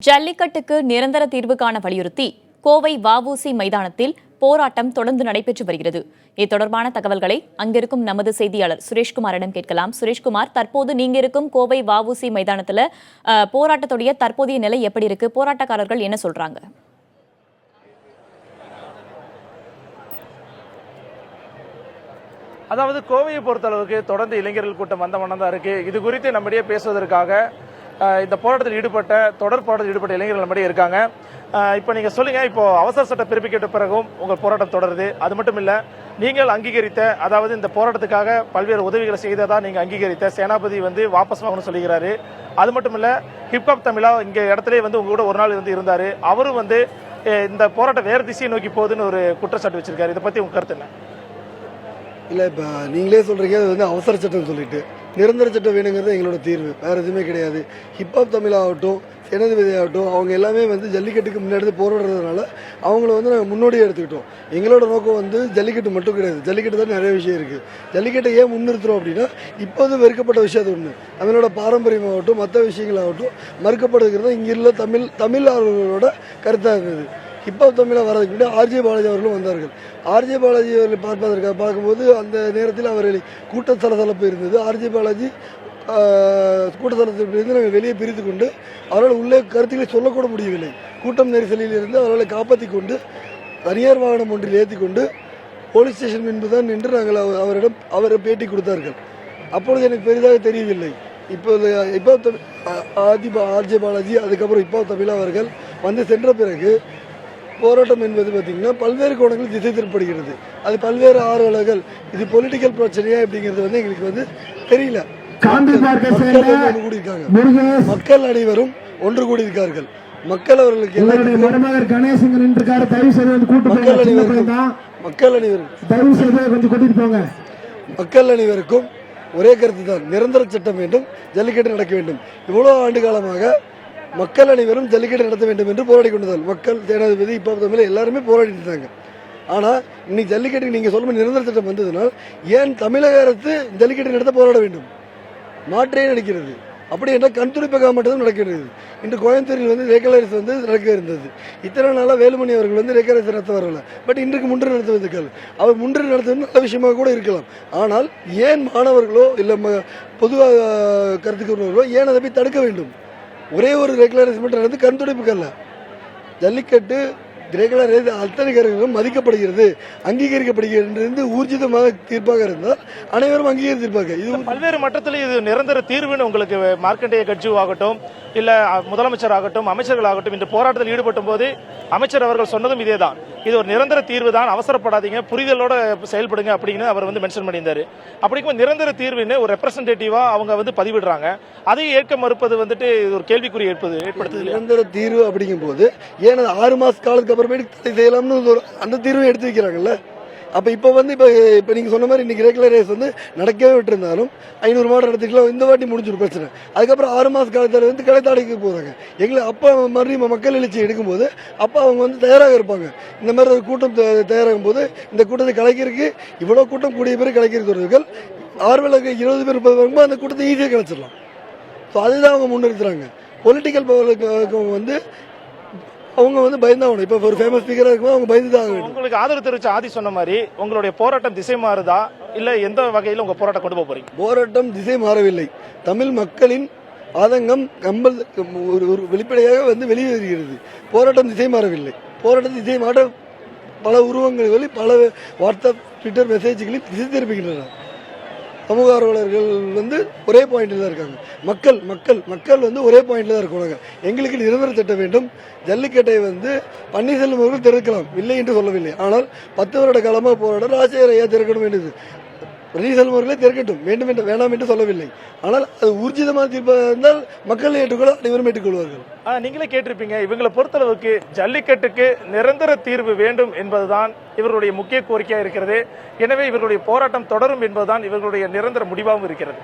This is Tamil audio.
ஜல்லிக்கட்டுக்கு நிரந்தர தீர்வு காண வலியுறுத்தி கோவை வஉசி மைதானத்தில் போராட்டம் தொடர்ந்து நடைபெற்று வருகிறது. இது தொடர்பான தகவல்களை அங்கிருக்கும் நமது செய்தியாளர் சுரேஷ்குமாரிடம் கேட்கலாம். சுரேஷ்குமார், தற்போது நீங்க இருக்கும் கோவை வஉசி மைதானத்தில் போராட்டத்துடைய தற்போதைய நிலை எப்படி இருக்கு? போராட்டக்காரர்கள் என்ன சொல்றாங்க? அதாவது கோவையை பொறுத்தளவுக்கு தொடர்ந்து இளைஞர்கள் கூட்டம் வந்த வண்ணம் தான் இருக்கு. இது குறித்து நம்மிடையே பேசுவதற்காக இந்த போராட்டத்தில் தொடர் போராட்டத்தில் ஈடுபட்ட இளைஞர்கள் நம்மிடையே இருக்காங்க. இப்போ நீங்கள் சொல்லுங்க, இப்போ அவசர சட்டம் பிறப்பிக்கப்பட்ட பிறகும் உங்கள் போராட்டம் தொடருது. அது மட்டும் இல்லை, நீங்கள் அங்கீகரித்த, அதாவது இந்த போராட்டத்துக்காக பல்வேறு உதவிகளை செய்ததா நீங்கள் அங்கீகரித்த சேனாபதி வாபஸ் வாங்கணும்னு சொல்லிக்கிறாரு. அது மட்டும் இல்லை, ஹிப்ஹாப் தமிழா இங்கே இடத்துல உங்க கூட ஒரு நாள் இருந்தார். அவரும் இந்த போராட்டம் வேறு திசையை நோக்கி போகுதுன்னு ஒரு குற்றச்சாட்டு வச்சிருக்காரு. இதை பற்றி உங்க கருத்து என்ன? இல்லை, இப்போ நீங்களே சொல்கிறீங்க அது அவசர சட்டம் சொல்லிட்டு, நிரந்தர சட்டம் வேணுங்கிறது எங்களோட தீர்வு, வேறு எதுவுமே கிடையாது. ஹிப்ஹாப் தமிழாகட்டும், சேனாதிபதி ஆகட்டும், அவங்க எல்லாமே ஜல்லிக்கட்டுக்கு முன்னாடி போராடுறதுனால அவங்கள நாங்கள் முன்னோடியாக எடுத்துக்கிட்டோம். எங்களோட நோக்கம் ஜல்லிக்கட்டு மட்டும் கிடையாது, ஜல்லிக்கட்டு தான் நிறைய விஷயம் இருக்குது. ஜல்லிக்கட்டை ஏன் முன்னிறுத்துறோம் அப்படின்னா, இப்போது வெறுக்கப்பட்ட விஷயம் அது ஒன்று. தமிழோட பாரம்பரியமாகட்டும் மற்ற விஷயங்களாகட்டும் மறுக்கப்படுகிறது இங்கே உள்ள தமிழ் ஆர்வலர்களோட கருத்தாக இருந்தது. ஹிப்ஹாப் தமிழாக வரதுக்கு முன்னாடி ஆர்ஜே பாலாஜி அவர்களும் வந்தார்கள். ஆர்ஜே பாலாஜி அவர்களை பார்க்கும்போது அந்த நேரத்தில் அவர்களை கூட்ட சலசலப்பு இருந்தது. ஆர்ஜே பாலாஜி கூட்டத்தலத்திலிருந்து நாங்கள் வெளியே பிரித்து கொண்டு அவரால் உள்ளே கருத்துக்களை சொல்லக்கூட முடியவில்லை. கூட்டம் நெரிசலில் இருந்து அவர்களை காப்பாற்றி கொண்டு தனியார் வாகனம் ஒன்றில் ஏற்றி கொண்டு போலீஸ் ஸ்டேஷன் என்பதுதான் என்று நாங்கள் அவரை பேட்டி கொடுத்தார்கள். அப்பொழுது எனக்கு பெரிதாக தெரியவில்லை. இப்போது ஆர்ஜே பாலாஜி அதுக்கப்புறம் ஹிப்ஹாப் தமிழா அவர்கள் சென்ற பிறகு போராட்டம் என்பது பார்த்தீங்கன்னா பல்வேறு கோணங்கள் திசை திருப்படுகிறது. அது பல்வேறு ஆர்வலர்கள் இது பொலிட்டிக்கல் பிரச்சனையா அப்படிங்கிறது எங்களுக்கு தெரியல. மக்கள் அனைவரும் ஒன்று கூடியிருக்கார்கள். மக்கள் அவர்களுக்கு மக்கள் அனைவருக்கும் ஒரே கருத்து தான், நிரந்தர சட்டம் வேண்டும், ஜல்லிக்கட்டு நடக்க வேண்டும். இவ்வளவு ஆண்டு காலமாக மக்கள் அனைவரும் ஜல்லிக்கட்டு நடத்த வேண்டும் என்று போராடி கொண்டதால் மக்கள், சேனாதிபதி, ஹிப்ஹாப் தமிழ் எல்லாருமே போராடிட்டு இருந்தாங்க. ஆனால் இன்னைக்கு ஜல்லிக்கட்டு நீங்கள் சொல்லும் நிரந்தர சட்டம் வந்ததுனால் ஏன் தமிழக அரசு ஜல்லிக்கட்டு நடத்த போராட வேண்டும்? மாற்றே நடக்கிறது. அப்படி என்றால் கண் துடைப்பக்காக மட்டும்தான் நடக்கிறது. இன்று கோயம்புத்தூரில் ரேக்கலரசு நடக்க இருந்தது. இத்தனை நாளாக வேலுமணி அவர்கள் ரேக்கலரசு நடத்த வரல. பட் இன்றைக்கு முன்று நடத்துவதற்காக அவர் முன்று நடத்துவது நல்ல விஷயமாக கூட இருக்கலாம். ஆனால் ஏன் மாணவர்களோ இல்லை பொதுவாக கருத்து கூறுவர்களோ ஏன் அதை போய் தடுக்க வேண்டும்? ஒரே ஒரு ரெகுலரைஸ் மட்டும் நடந்து கண் துடைப்புக்கல்ல. ஜல்லிக்கட்டு ரெகுலரைஸ் அத்தனை கருவிகளும் மதிக்கப்படுகிறது, அங்கீகரிக்கப்படுகிறது ஊர்ஜிதமாக தீர்ப்பாக இருந்தால் அனைவரும் அங்கீகரித்திருப்பாங்க. இது பல்வேறு மட்டத்தில் இது நிரந்தர தீர்வுன்னு உங்களுக்கு மார்க்கண்டேய கட்சி ஆகட்டும், இல்ல முதலமைச்சர் ஆகட்டும், அமைச்சர்கள் ஆகட்டும், இந்த போராட்டத்தில் ஈடுபட்டும் போது அமைச்சர் அவர்கள் சொன்னதும் இதே தான். இது ஒரு நிரந்தர தீர்வு தான், அவசரப்படாதீங்க, புரிதலோட செயல்படுங்க அப்படின்னு அவர் மென்ஷன் பண்ணியிருந்தாரு. அப்படிக்கும் நிரந்தர தீர்வுன்னு ஒரு ரெப்ரசன்டேட்டிவா அவங்க பதிவிடுறாங்க. அதை ஏற்க மறுப்பது ஒரு கேள்விக்குறி ஏற்படுத்துது. நிரந்தர தீர்வு அப்படிங்கும் போது ஏன் 6 மாச காலத்துக்கு அப்புறமேட்டு தடை செய்யலாம்னு அந்த தீர்வை எடுத்து வைக்கிறாங்கல்ல. அப்போ இப்போ நீங்கள் சொன்ன மாதிரி இன்னைக்கு ரெகுலர் ரேஸ் நடக்கவே விட்டுருந்தாலும் 500 மாடு நடத்திக்கலாம், இந்த வாட்டி முடிஞ்சிடும் பிரச்சனை. அதுக்கப்புறம் 6 மாத காலத்தில் கலைத்தாடைக்கு போகிறாங்க. எங்களை அப்போ மறுபடியும் மக்கள் எழுச்சி எடுக்கும்போது அப்போ அவங்க தயாராக இருப்பாங்க. இந்த மாதிரி ஒரு கூட்டம் தயாராகும் போது இந்த கூட்டத்தை கலைக்கிறதுக்கு இவ்வளோ கூட்டம் கூடிய பேர் கலைக்கிறவர்கள் ஆர்வலர்கள் 20 பேர் 30 பேருக்கும்போது அந்த கூட்டத்தை ஈஸியாக கலைச்சிடலாம். ஸோ அதுதான் அவங்க முன்னிறுத்துறாங்க. பொலிட்டிக்கல் அவங்க பயந்தாகணும். இப்போ ஒரு ஃபேமஸ் ஸ்பீக்கராக இருக்கும், அவங்க பயந்துதான். உங்களுக்கு ஆதரவு தெரிவிச்ச ஆதி சொன்ன மாதிரி உங்களுடைய போராட்டம் திசை மாறுதா, இல்லை எந்த வகையில் உங்க போராட்டம் கொண்டு போறீங்க? போராட்டம் திசை மாறவில்லை. தமிழ் மக்களின் ஆதங்கம் ஒரு வெளிப்படையாக வெளியேறுகிறது. போராட்டம் திசை மாறவில்லை. போராட்டம் திசை மாற்ற பல உருவங்களில் பல வாட்ஸ்அப், ட்விட்டர் மெசேஜ்களில் திசை திருப்புகின்றனர். சமூக ஆர்வலர்கள் ஒரே பாயிண்டில் தான் இருக்காங்க. மக்கள் ஒரே பாயிண்டில் தான் இருக்காங்க. எங்களுக்கு நிரந்தர சட்டம் வேண்டும். ஜல்லிக்கட்டை பன்னீர்செல்வம் அவர்கள் திறக்கலாம், இல்லை என்று சொல்லவில்லை. ஆனால் 10 வருட காலமாக போராட ராஜசேகர ஐயா திறக்கணும் வேண்டியது. பன்னீர்செல்வம் அவர்களே திறக்கட்டும், வேண்டும் என்று வேண்டாம் என்று சொல்லவில்லை. ஆனால் அது ஊர்ஜிதமாக தீர்ப்பாக இருந்தால் மக்கள் ஏற்றுக்கொள்ள அனைவரும் ஏற்றுக்கொள்வார்கள். நீங்களே கேட்டிருப்பீங்க, இவங்களை பொறுத்தளவுக்கு ஜல்லிக்கட்டுக்கு நிரந்தர தீர்வு வேண்டும் என்பதுதான் இவர்களுடைய முக்கிய கோரிக்கையாக இருக்கிறது. எனவே இவர்களுடைய போராட்டம் தொடரும் என்பதுதான் இவர்களுடைய நிரந்தர முடிவாகவும் இருக்கிறது.